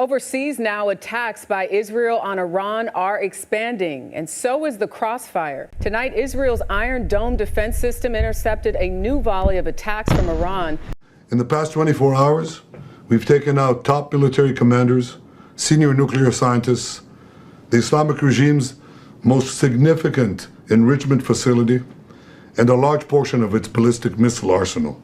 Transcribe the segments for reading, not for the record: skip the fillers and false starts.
overseas now, attacks by Israel on Iran are expanding, and so is the crossfire. Tonight, Israel's Iron Dome defense system intercepted a new volley of attacks from Iran. In the past 24 hours, we've taken out top military commanders, senior nuclear scientists, the Islamic regime's most significant enrichment facility, and a large portion of its ballistic missile arsenal.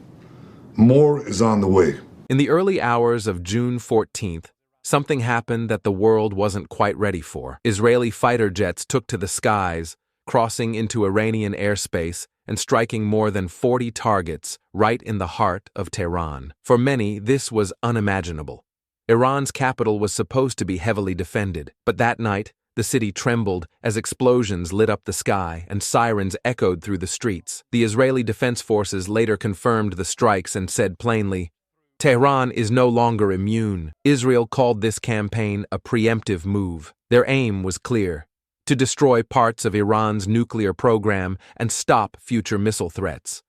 More is on the way. In the early hours of June 14th, something happened that the world wasn't quite ready for. Israeli fighter jets took to the skies, crossing into Iranian airspace and striking more than 40 targets right in the heart of Tehran. For many, this was unimaginable. Iran's capital was supposed to be heavily defended, but that night, the city trembled as explosions lit up the sky and sirens echoed through the streets. The Israeli Defense Forces later confirmed the strikes and said plainly, "Tehran is no longer immune." Israel called this campaign a preemptive move. Their aim was clear: to destroy parts of Iran's nuclear program and stop future missile threats.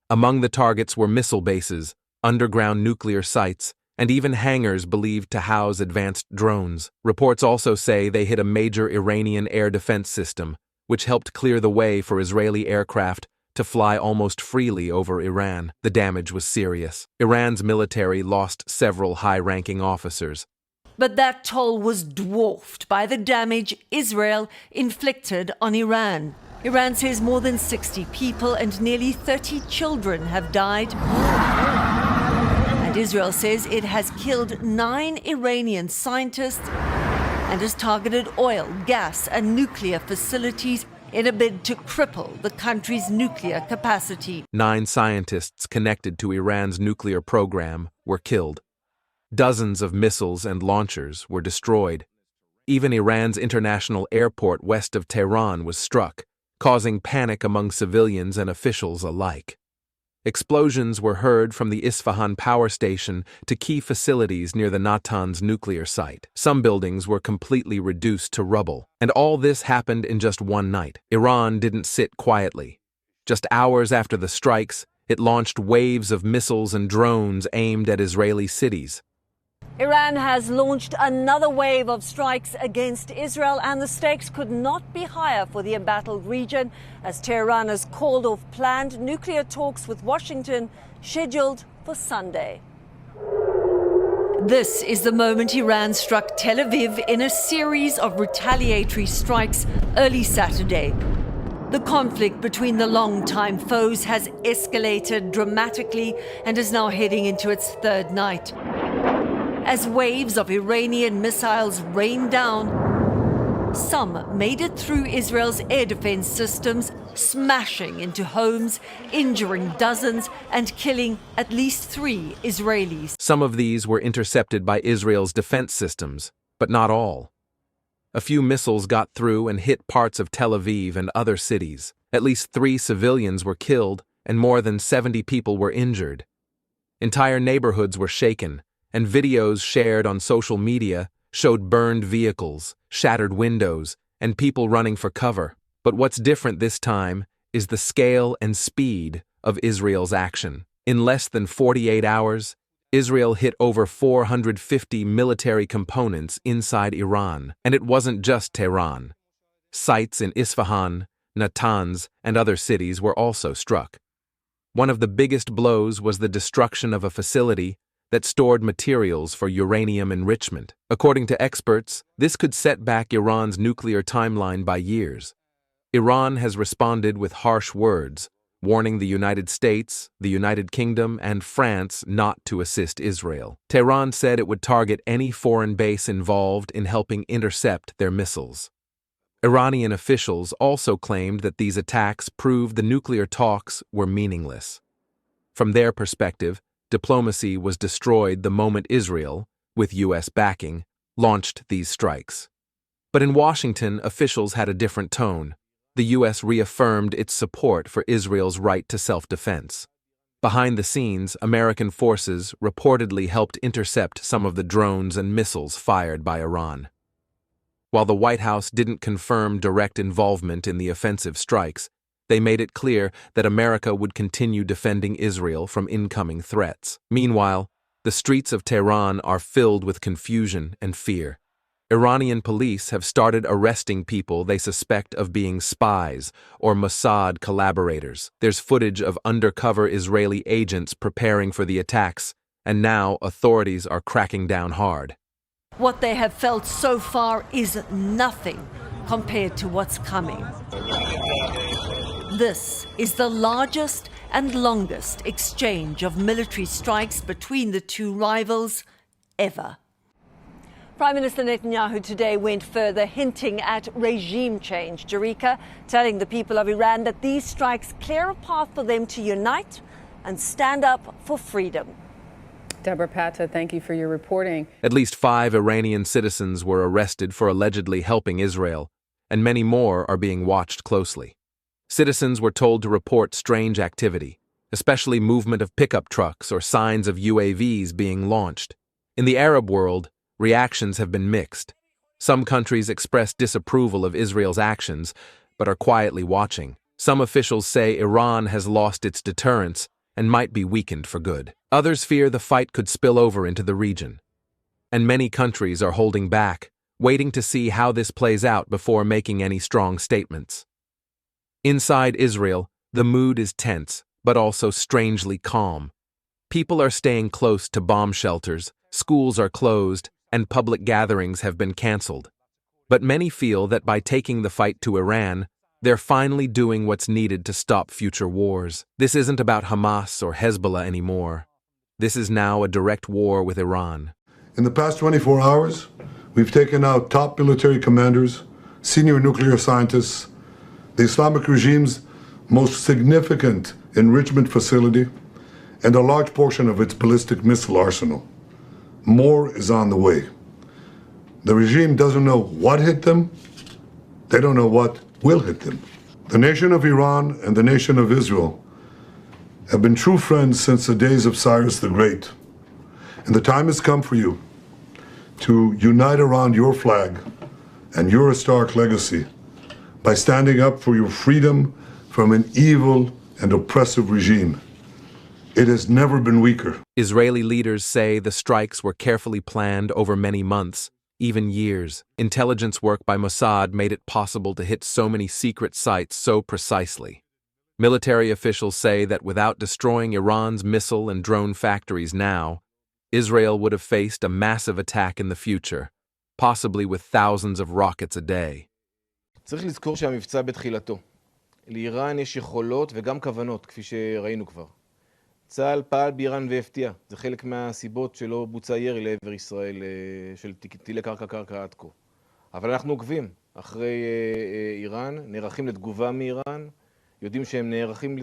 Among the targets were missile bases, underground nuclear sites, and even hangars believed to house advanced drones. Reports also say they hit a major Iranian air defense system, which helped clear the way for Israeli aircraft to fly almost freely over Iran. The damage was serious. Iran's military lost several high-ranking officers. But that toll was dwarfed by the damage Israel inflicted on Iran. Iran says more than 60 people and nearly 30 children have died. And Israel says it has killed 9 Iranian scientists and has targeted oil, gas, and nuclear facilities in a bid to cripple the country's nuclear capacity. 9 scientists connected to Iran's nuclear program were killed. Dozens of missiles and launchers were destroyed. Even Iran's international airport west of Tehran was struck, causing panic among civilians and officials alike. Explosions were heard from the Isfahan power station to key facilities near the Natanz nuclear site. Some buildings were completely reduced to rubble. And all this happened in just one night. Iran didn't sit quietly. Just hours after the strikes, it launched waves of missiles and drones aimed at Israeli cities. Iran has launched another wave of strikes against Israel, and the stakes could not be higher for the embattled region as Tehran has called off planned nuclear talks with Washington scheduled for Sunday. This is the moment Iran struck Tel Aviv in a series of retaliatory strikes early Saturday. The conflict between the longtime foes has escalated dramatically and is now heading into its third night. As waves of Iranian missiles rained down, some made it through Israel's air defense systems, smashing into homes, injuring dozens, and killing at least 3 Israelis. Some of these were intercepted by Israel's defense systems, but not all. A few missiles got through and hit parts of Tel Aviv and other cities. At least 3 civilians were killed, and more than 70 people were injured. Entire neighborhoods were shaken, and videos shared on social media showed burned vehicles, shattered windows, and people running for cover. But what's different this time is the scale and speed of Israel's action. In less than 48 hours, Israel hit over 450 military components inside Iran. And it wasn't just Tehran. Sites in Isfahan, Natanz, and other cities were also struck. One of the biggest blows was the destruction of a facility that stored materials for uranium enrichment. According to experts, this could set back Iran's nuclear timeline by years. Iran has responded with harsh words, warning the United States, the United Kingdom, and France not to assist Israel. Tehran said it would target any foreign base involved in helping intercept their missiles. Iranian officials also claimed that these attacks proved the nuclear talks were meaningless. From their perspective, diplomacy was destroyed the moment Israel, with U.S. backing, launched these strikes. But in Washington, officials had a different tone. The U.S. reaffirmed its support for Israel's right to self-defense. Behind the scenes, American forces reportedly helped intercept some of the drones and missiles fired by Iran. While the White House didn't confirm direct involvement in the offensive strikes, they made it clear that America would continue defending Israel from incoming threats. Meanwhile, The streets of Tehran are filled with confusion and fear. Iranian police have started arresting people they suspect of being spies or Mossad collaborators. There's footage of undercover Israeli agents preparing for the attacks, and now authorities are cracking down hard. What they have felt so far is nothing compared to what's coming. This is the largest and longest exchange of military strikes between the two rivals ever. Prime Minister Netanyahu today went further, hinting at regime change. Jarika telling the people of Iran that these strikes clear a path for them to unite and stand up for freedom. Deborah Patta, thank you for your reporting. At least 5 Iranian citizens were arrested for allegedly helping Israel, and many more are being watched closely. Citizens were told to report strange activity, especially movement of pickup trucks or signs of UAVs being launched. In the Arab world, reactions have been mixed. Some countries express disapproval of Israel's actions, but are quietly watching. Some officials say Iran has lost its deterrence and might be weakened for good. Others fear the fight could spill over into the region. And many countries are holding back, waiting to see how this plays out before making any strong statements. Inside Israel, the mood is tense, but also strangely calm. People are staying close to bomb shelters, schools are closed, and public gatherings have been cancelled. But many feel that by taking the fight to Iran, they're finally doing what's needed to stop future wars. This isn't about Hamas or Hezbollah anymore. This is now a direct war with Iran. In the past 24 hours, we've taken out top military commanders, senior nuclear scientists, the Islamic regime's most significant enrichment facility, and a large portion of its ballistic missile arsenal. More is on the way. The regime doesn't know what hit them. They don't know what will hit them. The nation of Iran and the nation of Israel have been true friends since the days of Cyrus the Great. And the time has come for you to unite around your flag and your historic legacy by standing up for your freedom from an evil and oppressive regime. It has never been weaker. Israeli leaders say the strikes were carefully planned over many months, even years. Intelligence work by Mossad made it possible to hit so many secret sites so precisely. Military officials say that without destroying Iran's missile and drone factories now, Israel would have faced a massive attack in the future, possibly with thousands of rockets a day. צריך לזכור שהמבצע בתחילתו. לאיראן יש יכולות וגם כוונות, כפי שראינו כבר. צה"ל פעל באיראן והפתיע. זה חלק מהסיבות שלא בוצע ירי לעבר ישראל של טילי קרקע עד כה. אבל אנחנו עוקבים אחרי איראן, נערכים לתגובה מאיראן, יודעים שהם נערכים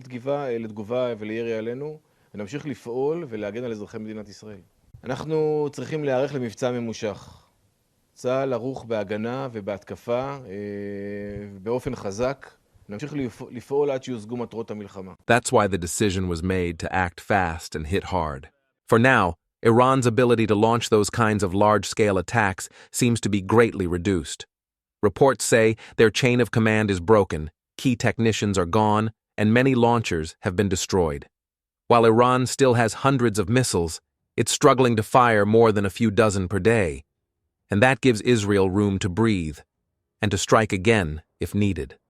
לתגובה ולירי עלינו, ונמשיך לפעול ולהגן על אזרחי מדינת ישראל. אנחנו צריכים להיערך למבצע ממושך. צה"ל ערוך בהגנה ובהתקפה באופן חזק. נמשיך לפעול עד שיושגו מטרות המלחמה. That's why the decision was made to act fast and hit hard. For now, Iran's ability to launch those kinds of large-scale attacks seems to be greatly reduced. Reports say their chain of command is broken, key technicians are gone, and many launchers have been destroyed. While Iran still has hundreds of missiles, it's struggling to fire more than a few dozen per day. And that gives Israel room to breathe and to strike again if needed.